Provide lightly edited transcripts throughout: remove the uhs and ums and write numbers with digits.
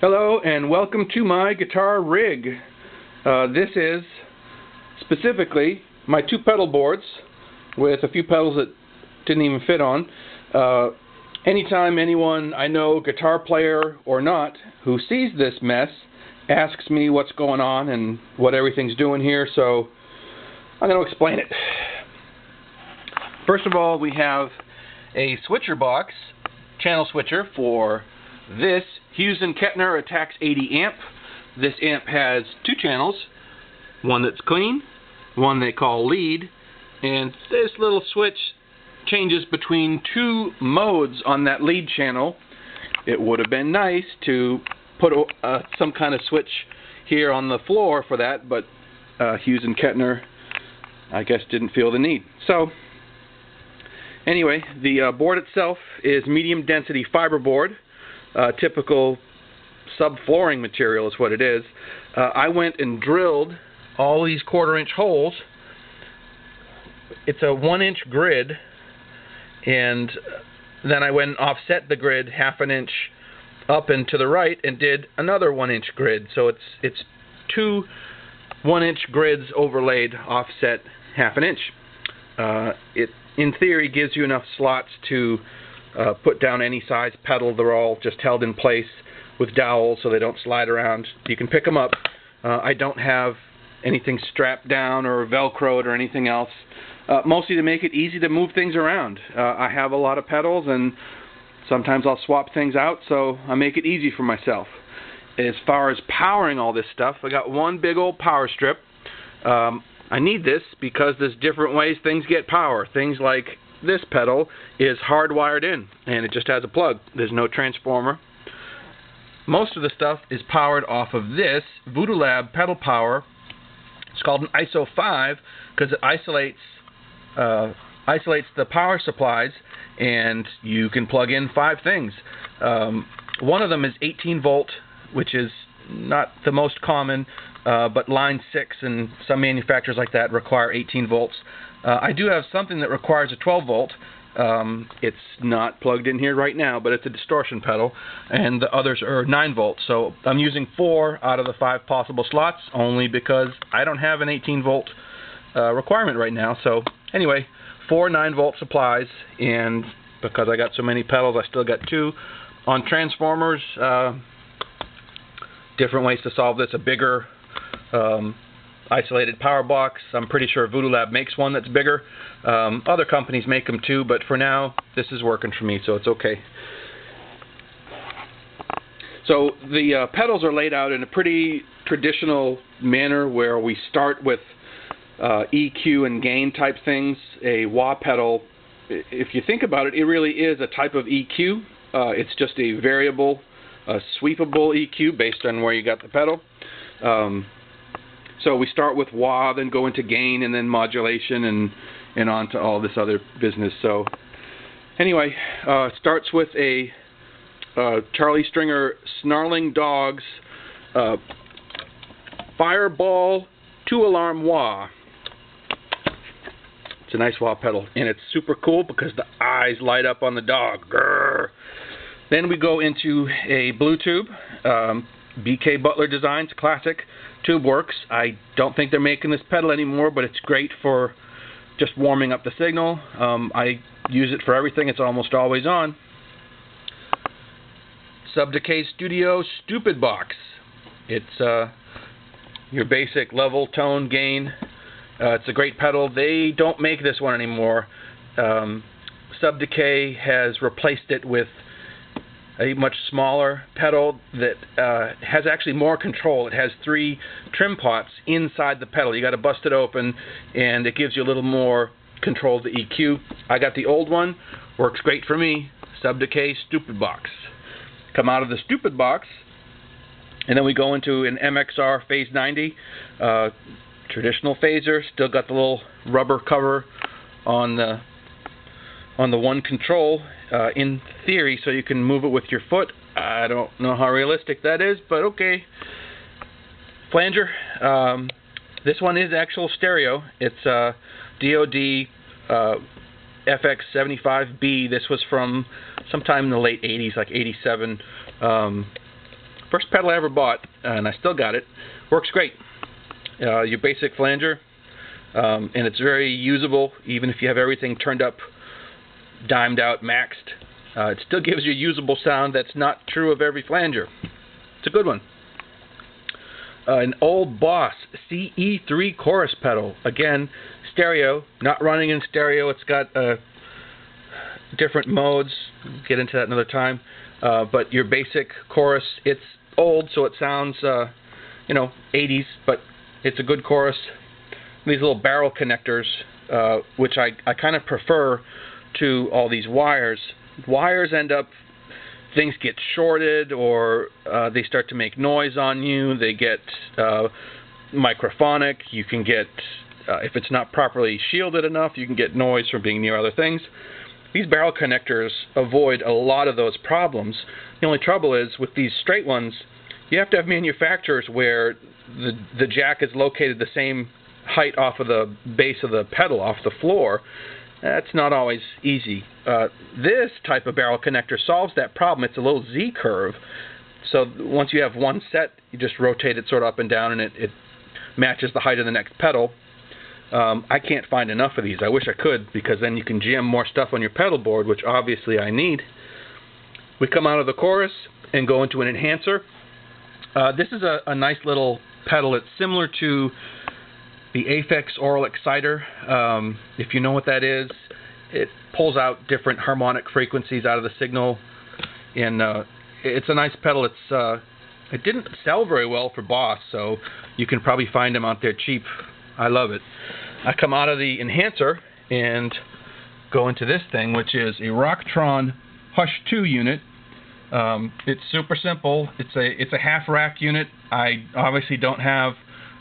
Hello and welcome to my guitar rig. This is specifically my two pedal boards with a few pedals that didn't even fit on. Anytime anyone I know, guitar player or not, who sees this mess asks me what's going on and what everything's doing here, so I'm going to explain it. First of all, we have a switcher box, channel switcher for this Hughes & Kettner Attax 80 amp. This amp has two channels, one that's clean, one they call lead, and this little switch changes between two modes on that lead channel. It would have been nice to put some kind of switch here on the floor for that, but Hughes & Kettner, I guess, didn't feel the need. So anyway, the board itself is medium density fiber board. Typical subflooring material is what it is. I went and drilled all these 1/4 inch holes. It's a 1-inch grid, and then I went and offset the grid 1/2 inch up and to the right and did another 1-inch grid. So it's two 1-inch grids overlaid, offset 1/2 inch. It in theory gives you enough slots to put down any size pedal. They're all just held in place with dowels so they don't slide around. You can pick them up. I don't have anything strapped down or velcroed or anything else, mostly to make it easy to move things around. I have a lot of pedals and sometimes I'll swap things out, so I make it easy for myself. As far as powering all this stuff, I got one big old power strip. I need this because there's different ways things get power. Things like this pedal is hardwired in and it just has a plug. There's no transformer. Most of the stuff is powered off of this Voodoo Lab pedal power. It's called an ISO 5 because it isolates the power supplies, and you can plug in 5 things. One of them is 18 volt, which is not the most common, but line 6 and some manufacturers like that require 18 volts. I do have something that requires a 12 volt. It's not plugged in here right now, but it's a distortion pedal, and the others are 9 volts. So I'm using 4 out of the 5 possible slots only because I don't have an 18 volt requirement right now. So anyway, 4 9-volt supplies, and because I got so many pedals, I still got 2. On transformers, different ways to solve this. A bigger isolated power box. I'm pretty sure Voodoo Lab makes one that's bigger. Other companies make them too, but for now this is working for me, so it's okay. So the pedals are laid out in a pretty traditional manner where we start with EQ and gain type things. A wah pedal, if you think about it, it really is a type of EQ. It's just a variable, sweepable EQ based on where you got the pedal. So we start with wah, then go into gain, and then modulation, and on to all this other business. So anyway, it starts with a Charlie Stringer Snarling Dogs Fireball 2-alarm wah. It's a nice wah pedal, and it's super cool because the eyes light up on the dog. Grrr. Then we go into a blue tube, BK Butler Designs, classic tube works. I don't think they're making this pedal anymore, but it's great for just warming up the signal. I use it for everything. It's almost always on. Sub-Decay Studio Stupid Box. It's your basic level, tone, gain. It's a great pedal. They don't make this one anymore. Sub-Decay has replaced it with a much smaller pedal that has actually more control. It has 3 trim pots inside the pedal. You got to bust it open, and it gives you a little more control of the EQ. I got the old one. Works great for me. Sub-Decay Stupid Box. Come out of the Stupid Box, and then we go into an MXR Phase 90 traditional phaser. Still got the little rubber cover on the one control. In theory, so you can move it with your foot. I don't know how realistic that is, but okay. Flanger. This one is actual stereo. It's DoD FX75B. This was from sometime in the late 80s, like 87. First pedal I ever bought, and I still got it. Works great. Your basic flanger, and it's very usable even if you have everything turned up, dimed out, maxed. It still gives you a usable sound that's not true of every flanger. It's a good one. An old Boss CE3 chorus pedal. Again, stereo, not running in stereo. It's got different modes. We'll get into that another time. But your basic chorus, it's old, so it sounds, 80s, but it's a good chorus. These little barrel connectors, which I kind of prefer to all these wires. Wires end up, things get shorted, or they start to make noise on you. They get microphonic. You can get, if it's not properly shielded enough, you can get noise from being near other things. These barrel connectors avoid a lot of those problems. The only trouble is with these straight ones, you have to have manufacturers where the jack is located the same height off of the base of the pedal, off the floor. That's not always easy. This type of barrel connector solves that problem. It's a little Z-curve. So once you have one set, you just rotate it sort of up and down, and it matches the height of the next pedal. I can't find enough of these. I wish I could, because then you can jam more stuff on your pedal board, which obviously I need. We come out of the chorus and go into an enhancer. This is a nice little pedal. It's similar to the Aphex Aural Exciter. If you know what that is, it pulls out different harmonic frequencies out of the signal, and it's a nice pedal. It didn't sell very well for Boss, so you can probably find them out there cheap. I love it. I come out of the enhancer and go into this thing, which is a Rocktron Hush 2 unit. It's super simple. It's a half rack unit. I obviously don't have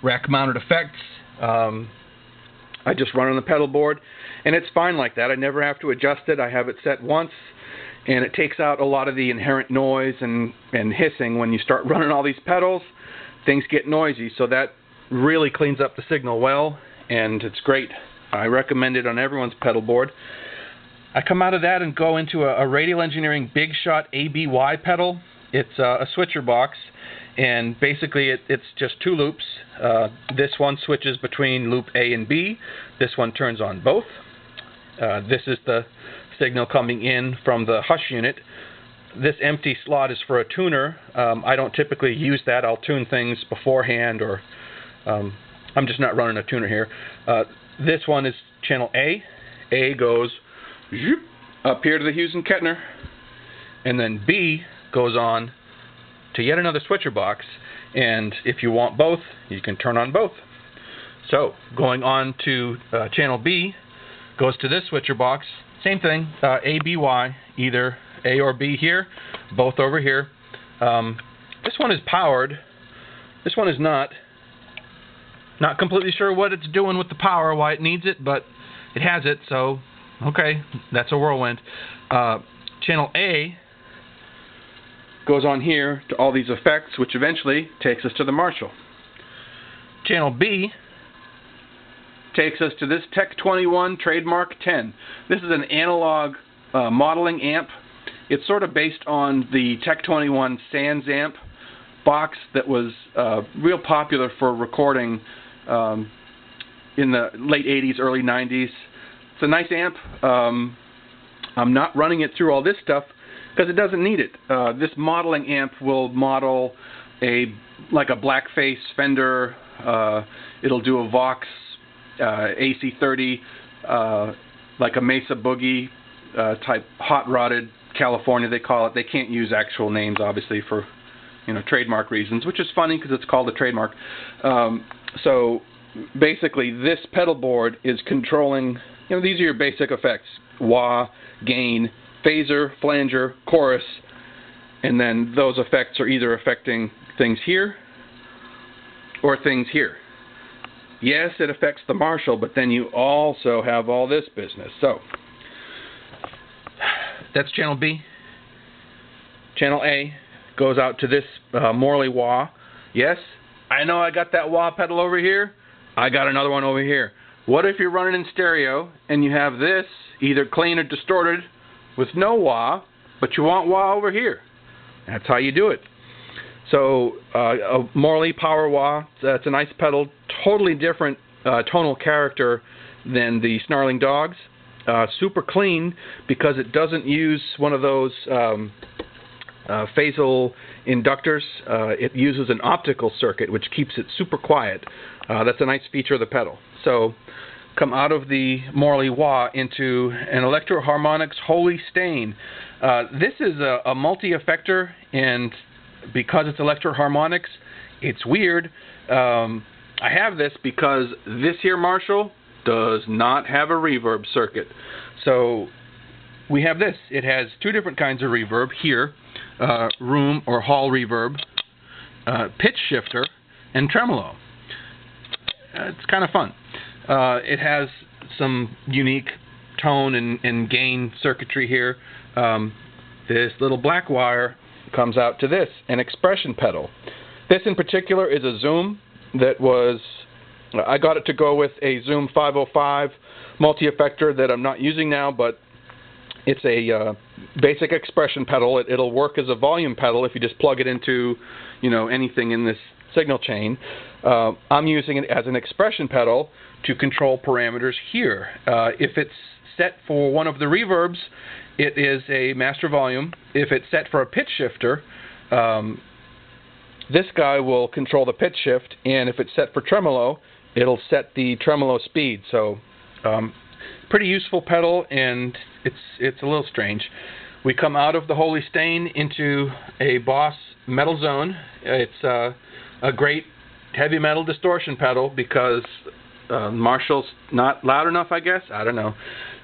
rack mounted effects. I just run on the pedal board, and it's fine like that. I never have to adjust it. I have it set once, and it takes out a lot of the inherent noise and hissing. When you start running all these pedals, things get noisy, so that really cleans up the signal well, and it's great. I recommend it on everyone's pedal board. I come out of that and go into a Radial Engineering Big Shot ABY pedal. It's a switcher box, and basically it's just two loops. This one switches between loop A and B. This one turns on both. This is the signal coming in from the Hush unit. This empty slot is for a tuner. I don't typically use that. I'll tune things beforehand, or I'm just not running a tuner here. This one is channel A. A goes up here to the Hughes and Kettner, and then B goes on to yet another switcher box, and if you want both, you can turn on both. So going on to channel B goes to this switcher box. Same thing, ABY, either A or B here, both over here. This one is powered. This one is not. Not completely sure what it's doing with the power, why it needs it, but it has it, so okay, that's a whirlwind. Channel A goes on here to all these effects, which eventually takes us to the Marshall. Channel B takes us to this Tech 21 Trademark 10. This is an analog modeling amp. It's sort of based on the Tech 21 Sans amp box that was real popular for recording in the late 80s, early 90s. It's a nice amp. I'm not running it through all this stuff because it doesn't need it. This modeling amp will model like a blackface Fender. It'll do a Vox AC30, like a Mesa Boogie type hot rodded California, they call it. They can't use actual names, obviously, for trademark reasons, which is funny because it's called a trademark. So basically, this pedal board is controlling. These are your basic effects: wah, gain, phaser, flanger, chorus, and then those effects are either affecting things here or things here. Yes, it affects the Marshall, but then you also have all this business. So that's channel B. Channel A goes out to this Morley wah. Yes, I know I got that wah pedal over here. I got another one over here. What if you're running in stereo and you have this either clean or distorted with no wah, but you want wah over here? That's how you do it. So a Morley Power Wah, that's a nice pedal, totally different tonal character than the Snarling Dogs. Super clean because it doesn't use one of those phasal inductors. It uses an optical circuit, which keeps it super quiet. That's a nice feature of the pedal. So come out of the Morley Wah into an Electro-Harmonix Holy Stain. This is a multi-effector, and because it's Electro-Harmonix, it's weird. I have this because this here Marshall does not have a reverb circuit. So we have this. It has two different kinds of reverb here, room or hall reverb, pitch shifter, and tremolo. It's kind of fun. It has some unique tone and gain circuitry here. This little black wire comes out to this, an expression pedal. This in particular is a Zoom that was, I got it to go with a Zoom 505 multi-effector that I'm not using now, but it's a basic expression pedal. It'll work as a volume pedal if you just plug it into, anything in this signal chain. I'm using it as an expression pedal to control parameters here. If it's set for one of the reverbs, it is a master volume. If it's set for a pitch shifter, this guy will control the pitch shift, and if it's set for tremolo, it'll set the tremolo speed. So pretty useful pedal, and it's a little strange. We come out of the Holy Stain into a Boss Metal Zone. It's a great heavy metal distortion pedal because Marshall's not loud enough, I guess. I don't know.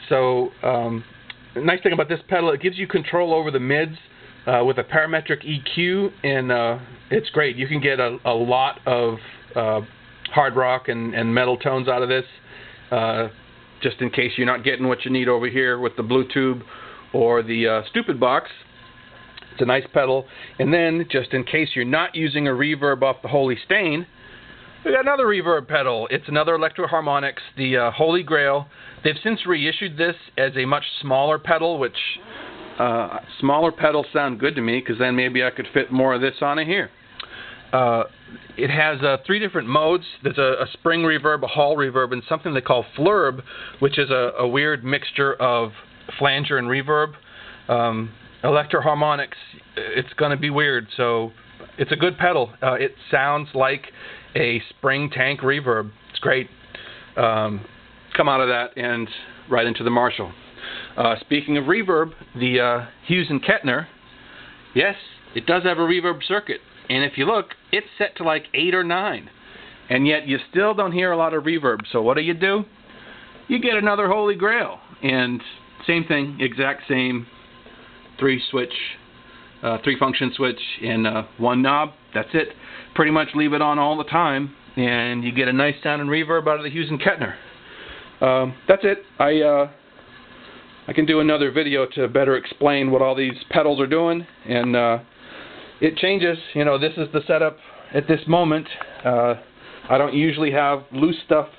So the nice thing about this pedal, it gives you control over the mids with a parametric EQ, and it's great. You can get a lot of hard rock and metal tones out of this, just in case you're not getting what you need over here with the Blue Tube or the Stupid Box. It's a nice pedal. And then, just in case you're not using a reverb off the Holy Stain, we got another reverb pedal. It's another Electro-Harmonix, the Holy Grail. They've since reissued this as a much smaller pedal, which smaller pedals sound good to me because then maybe I could fit more of this on it here. It has 3 different modes. There's a spring reverb, a hall reverb, and something they call flurb, which is a weird mixture of flanger and reverb. Electro-Harmonix, it's going to be weird, so it's a good pedal. It sounds like a spring tank reverb. It's great. Come out of that and right into the Marshall. Speaking of reverb, the Hughes & Kettner, yes, it does have a reverb circuit. And if you look, it's set to like 8 or 9. And yet you still don't hear a lot of reverb. So what do? You get another Holy Grail. And same thing, exact same 3-function switch and 1 knob. That's it. Pretty much leave it on all the time. And you get a nice sounding reverb out of the Hughes & Kettner. That's it. I can do another video to better explain what all these pedals are doing. And it changes. This is the setup at this moment. I don't usually have loose stuff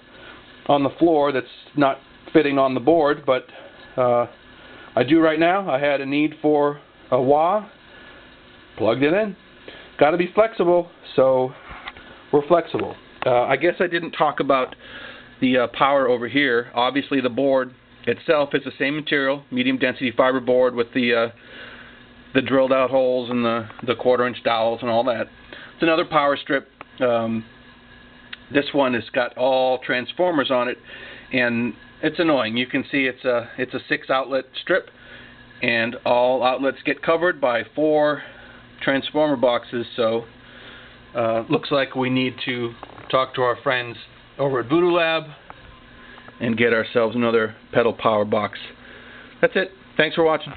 on the floor that's not fitting on the board, but I do right now. I had a need for a wah, plugged it in. Got to be flexible, so we're flexible. I guess I didn't talk about the power over here. Obviously the board itself is the same material, medium density fiber board with the drilled out holes and the 1/4-inch dowels and all that. It's another power strip. This one has got all transformers on it, and it's annoying. You can see it's a 6-outlet strip, and all outlets get covered by 4 transformer boxes. So looks like we need to talk to our friends over at Voodoo Lab and get ourselves another pedal power box. That's it. Thanks for watching.